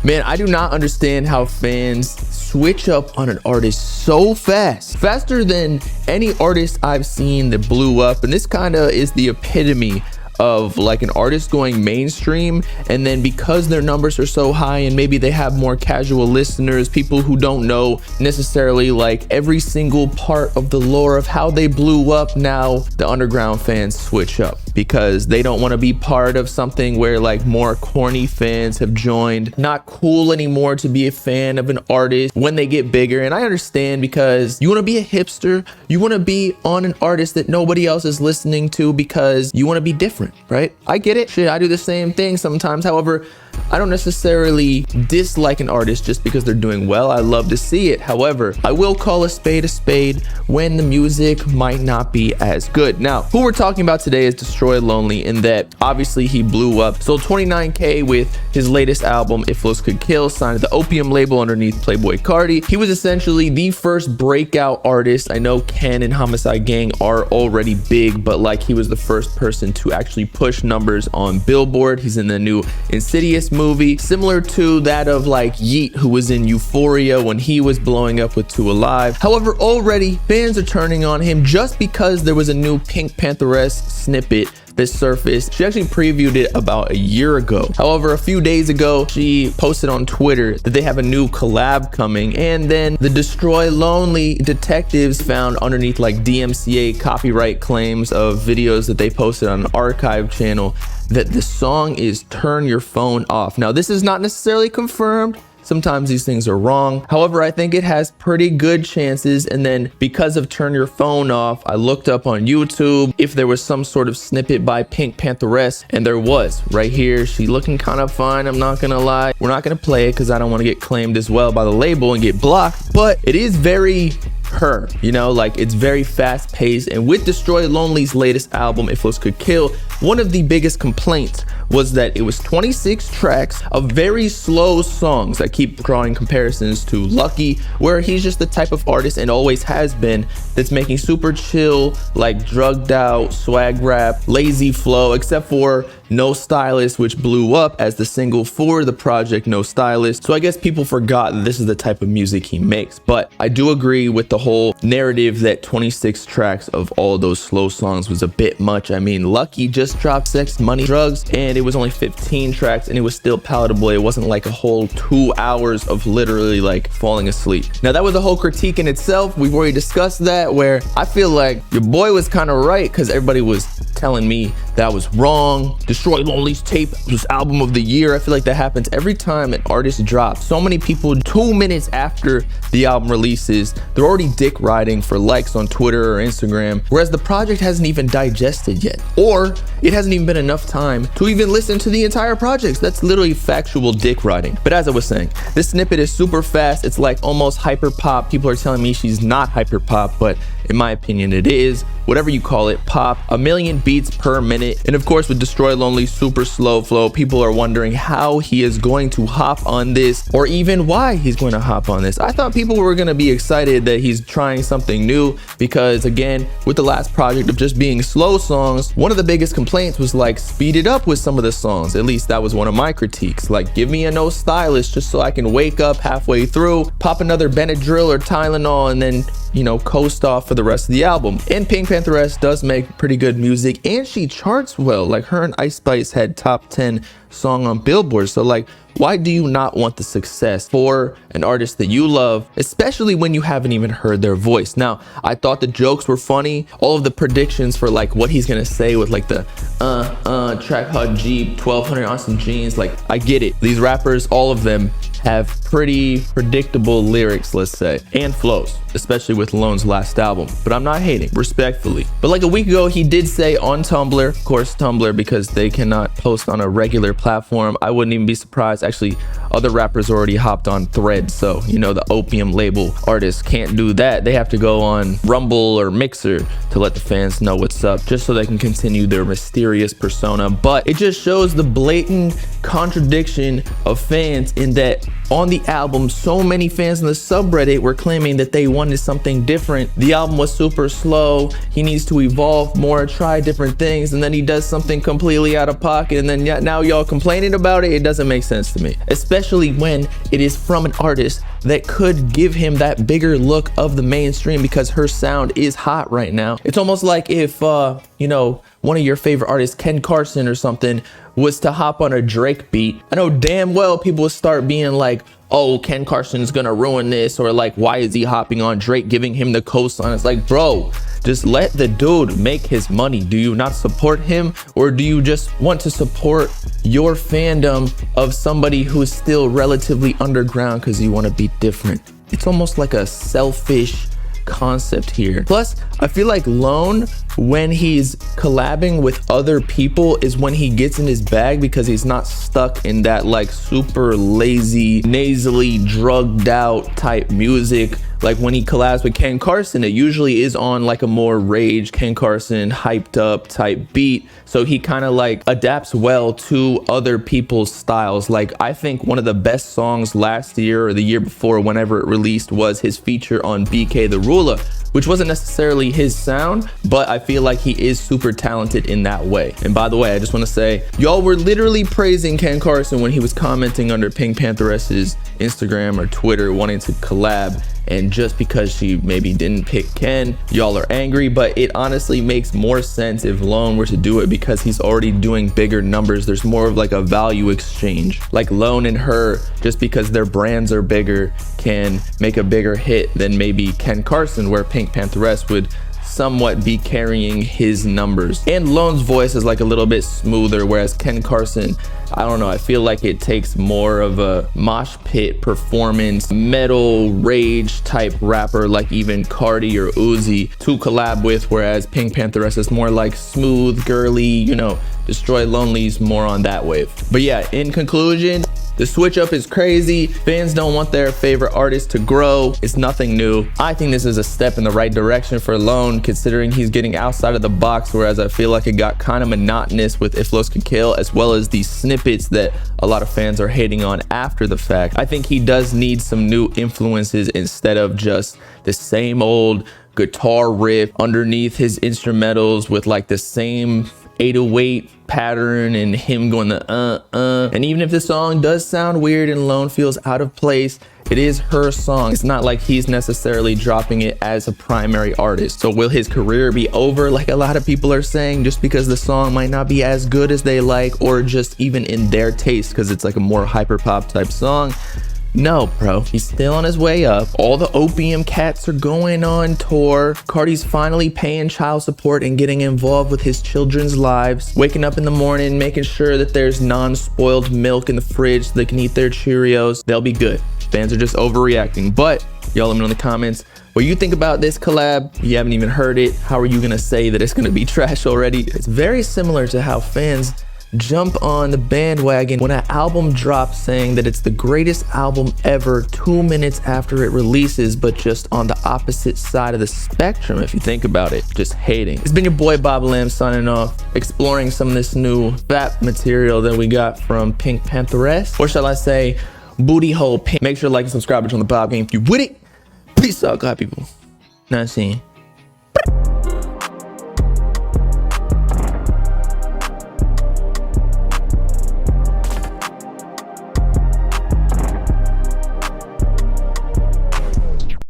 Man, I do not understand how fans switch up on an artist so fast. Faster than any artist I've seen that blew up. And this kind of is the epitome of like an artist going mainstream, and then because their numbers are so high and maybe they have more casual listeners, people who don't know necessarily like every single part of the lore of how they blew up, now the underground fans switch up because they don't want to be part of something where like more corny fans have joined. Not cool anymore to be a fan of an artist when they get bigger. And I understand, because you want to be a hipster, you want to be on an artist that nobody else is listening to because you want to be different, right? I get it. Shit, I do the same thing sometimes. However, I don't necessarily dislike an artist just because they're doing well. I love to see it. However, I will call a spade when the music might not be as good. Now, who we're talking about today is Destroy Lonely, in that obviously he blew up. Sold 29K with his latest album, If Flows Could Kill, signed to the Opium label underneath Playboi Carti. He was essentially the first breakout artist. I know Ken and Homicide Gang are already big, but like he was the first person to actually push numbers on Billboard. He's in the new Insidious movie, similar to that of like Yeet, who was in Euphoria when he was blowing up with 2 Alive. However, already fans are turning on him just because there was a new Pink Pantheress snippet that surfaced. She actually previewed it about a year ago. However, a few days ago, she posted on Twitter that they have a new collab coming, and then the Destroy Lonely detectives found underneath like DMCA copyright claims of videos that they posted on an archive channel that the song is Turn Your Phone Off. Now, this is not necessarily confirmed. Sometimes these things are wrong. However, I think it has pretty good chances. And then because of Turn Your Phone Off, I looked up on YouTube if there was some sort of snippet by Pink Pantheress, and there was right here. She looking kind of fine, I'm not gonna lie. We're not gonna play it because I don't want to get claimed as well by the label and get blocked, but it is very her, you know, like it's very fast paced. And with Destroy Lonely's latest album, If Flows Could Kill, one of the biggest complaints was that it was 26 tracks of very slow songs. I keep drawing comparisons to Lucky, where he's just the type of artist, and always has been, that's making super chill, like drugged out swag rap, lazy flow, except for No Stylist, which blew up as the single for the project No Stylist. So I guess people forgot that this is the type of music he makes. But I do agree with the whole narrative that 26 tracks of all those slow songs was a bit much. I mean, Lucky just dropped Sex, Money, Drugs, and it was only 15 tracks, and it was still palatable. It wasn't like a whole 2 hours of literally like falling asleep. Now, that was a whole critique in itself. We've already discussed that, where I feel like your boy was kind of right, because everybody was telling me that was wrong. Destroy Lonely's tape was album of the year. I feel like that happens every time an artist drops. So many people 2 minutes after the album releases, they're already dick riding for likes on Twitter or Instagram, whereas the project hasn't even digested yet, or it hasn't even been enough time to even listen to the entire project. That's literally factual dick riding. But as I was saying, this snippet is super fast. It's like almost hyper pop. People are telling me she's not hyper pop, but in my opinion it is. Whatever you call it, pop. 1 million beats per minute. And of course, with Destroy Lonely, super slow flow. People are wondering how he is going to hop on this, or even why he's going to hop on this. I thought people were going to be excited that he's trying something new, because again, with the last project of just being slow songs, one of the biggest complaints was like, speed it up with some of the songs. At least that was one of my critiques. Like, give me a No Stylist just so I can wake up halfway through, pop another Benadryl or Tylenol, and then, you know, coast off for the rest of the album. And Pink Pantheress does make pretty good music, and she charts well. Like, her and Ice Spice had top 10 song on Billboard. So like, why do you not want the success for an artist that you love, especially when you haven't even heard their voice? Now, I thought the jokes were funny. All of the predictions for like what he's gonna say with like the track hot Jeep, 1200 on some jeans, like, I get it. These rappers, all of them have pretty predictable lyrics, let's say, and flows, especially with Lone's last album. But I'm not hating, respectfully. But like a week ago, he did say on Tumblr, of course Tumblr, because they cannot post on a regular platform. I wouldn't even be surprised. Actually, other rappers already hopped on Thread, so you know, the Opium label artists can't do that. They have to go on Rumble or Mixer to let the fans know what's up, just so they can continue their mysterious persona. But it just shows the blatant contradiction of fans, in that on the album, so many fans in the subreddit were claiming that they wanted something different. The album was super slow, he needs to evolve more, try different things, and then he does something completely out of pocket, and then now y'all complaining about it. It doesn't make sense to me, especially when it is from an artist that could give him that bigger look of the mainstream, because her sound is hot right now. It's almost like if you know, one of your favorite artists, Ken Carson or something, was to hop on a Drake beat. I know damn well people would start being like, oh, Ken Carson's gonna ruin this, or like, why is he hopping on Drake, giving him the cosign? It's like, bro, just let the dude make his money. Do you not support him, or do you just want to support your fandom of somebody who is still relatively underground because you want to be different? It's almost like a selfish concept here. Plus, I feel like Lone, when he's collabing with other people, is when he gets in his bag, because he's not stuck in that like super lazy, nasally drugged out type music. Like when he collabs with Ken Carson, it usually is on like a more rage, Ken Carson hyped up type beat. So he kind of like adapts well to other people's styles. Like I think one of the best songs last year or the year before, whenever it released, was his feature on BK the Ruler, which wasn't necessarily his sound, but I feel like he is super talented in that way. And by the way, I just want to say, y'all were literally praising Ken Carson when he was commenting under Pink Pantheress's Instagram or Twitter wanting to collab, and just because she maybe didn't pick Ken, y'all are angry. But it honestly makes more sense if Lone were to do it, because he's already doing bigger numbers. There's more of like a value exchange. Like Lone and her, just because their brands are bigger, can make a bigger hit than maybe Ken Carson, where Pink Pantheress would somewhat be carrying his numbers. And Lone's voice is like a little bit smoother, whereas Ken Carson, I don't know, I feel like it takes more of a mosh pit performance, metal rage type rapper like even Cardi or Uzi to collab with, whereas Pink Pantheress is more like smooth, girly, you know, Destroy Lonely's more on that wave. But yeah, in conclusion, the switch up is crazy. Fans don't want their favorite artist to grow. It's nothing new. I think this is a step in the right direction for Lone, considering he's getting outside of the box, whereas I feel like it got kind of monotonous with If Flows Could Kill, as well as these snippets that a lot of fans are hating on after the fact. I think he does need some new influences instead of just the same old guitar riff underneath his instrumentals with like the same 808 pattern and him going the and even if the song does sound weird and Lone feels out of place, it is her song. It's not like he's necessarily dropping it as a primary artist. So will his career be over, like a lot of people are saying, just because the song might not be as good as they like, or just even in their taste because it's like a more hyper pop type song? No, bro, he's still on his way up. All the Opium Cats are going on tour. Cardi's finally paying child support and getting involved with his children's lives. Waking up in the morning, making sure that there's non-spoiled milk in the fridge so they can eat their Cheerios. They'll be good. Fans are just overreacting. But y'all let me know in the comments what you think about this collab. You haven't even heard it. How are you gonna say that it's gonna be trash already? It's very similar to how fans jump on the bandwagon when an album drops, saying that it's the greatest album ever 2 minutes after it releases, but just on the opposite side of the spectrum if you think about it. Just hating. It's been your boy Bobbalam signing off, exploring some of this new fat material that we got from Pink Pantheress, or shall I say booty hole pink. Make sure to like and subscribe on the Bob Game if you with it. Peace out, God people. Not seeing.